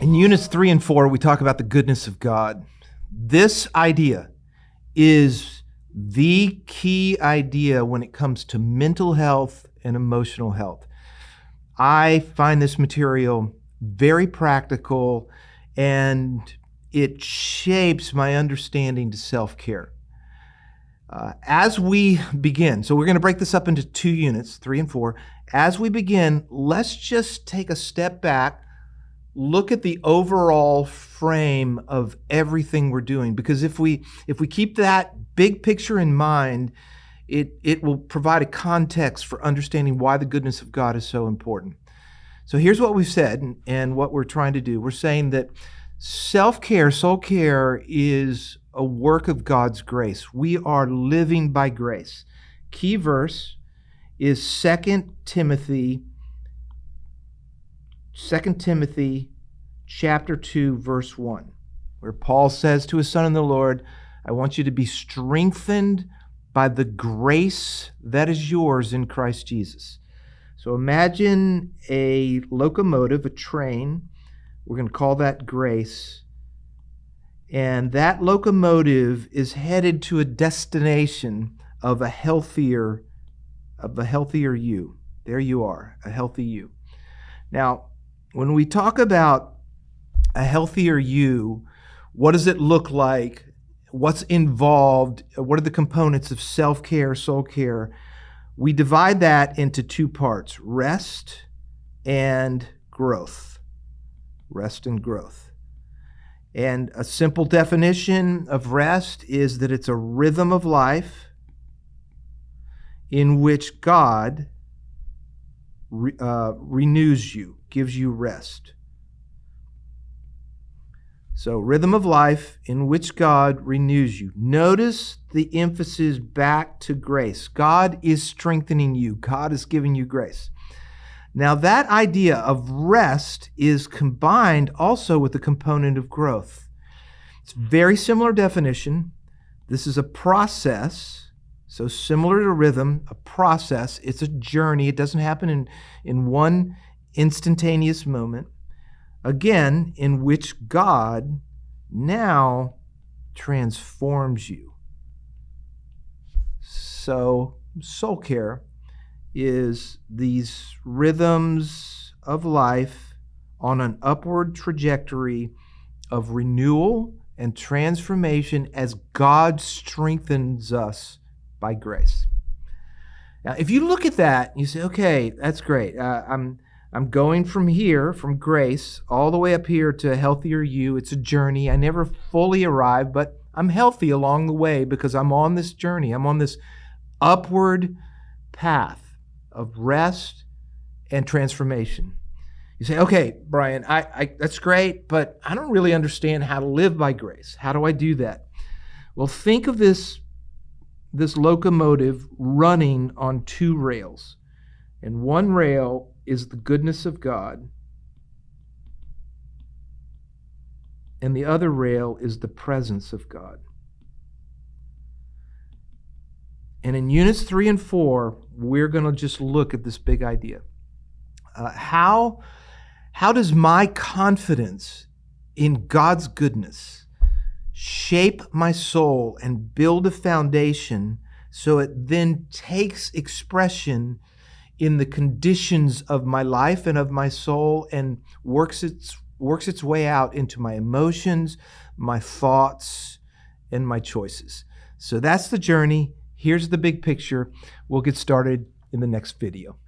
In units 3 and 4, we talk about the goodness of God. This idea is the key idea when it comes to mental health and emotional health. I find this material very practical, and it shapes my understanding to self-care. As we begin, so we're going to break this up into 2 units, 3 and 4. As we begin, let's just take a step back, look at the overall frame of everything we're doing, because if we keep that big picture in mind, it will provide a context for understanding why the goodness of God is so important. So here's what we've said and what we're trying to do. We're saying that self-care, soul care, is a work of God's grace. We are living by grace. Key verse is 2 Timothy chapter 2, verse 1, where Paul says to his son in the Lord, I want you to be strengthened by the grace that is yours in Christ Jesus. So imagine a locomotive, a train. We're going to call that grace. And that locomotive is headed to a destination of a healthier you. There you are, a healthy you. Now, when we talk about a healthier you, what does it look like? What's involved? What are the components of self-care, soul care? We divide that into 2 parts, rest and growth. Rest and growth. And a simple definition of rest is that it's a rhythm of life in which God renews you, gives you rest. So, rhythm of life in which God renews you. Notice the emphasis back to grace. God is strengthening you. God is giving you grace. Now, that idea of rest is combined also with the component of growth. It's a very similar definition. This is a process. So similar to rhythm, a process. It's a journey. It doesn't happen in one instantaneous moment. Again, in which God now transforms you. So, soul care is these rhythms of life on an upward trajectory of renewal and transformation as God strengthens us by grace. Now, if you look at that, you say, okay, that's great. I'm going from here, from grace, all the way up here to a healthier you. It's a journey. I never fully arrive, but I'm healthy along the way because I'm on this journey. I'm on this upward path of rest and transformation. You say, okay, Brian, I that's great, but I don't really understand how to live by grace. How do I do that? Well, think of this locomotive running on 2 rails. And one rail is the goodness of God, and the other rail is the presence of God. And in units 3 and 4, we're going to just look at this big idea. How does my confidence in God's goodness shape my soul and build a foundation so it then takes expression in the conditions of my life and of my soul and works its way out into my emotions, my thoughts, and my choices? So that's the journey. Here's the big picture. We'll get started in the next video.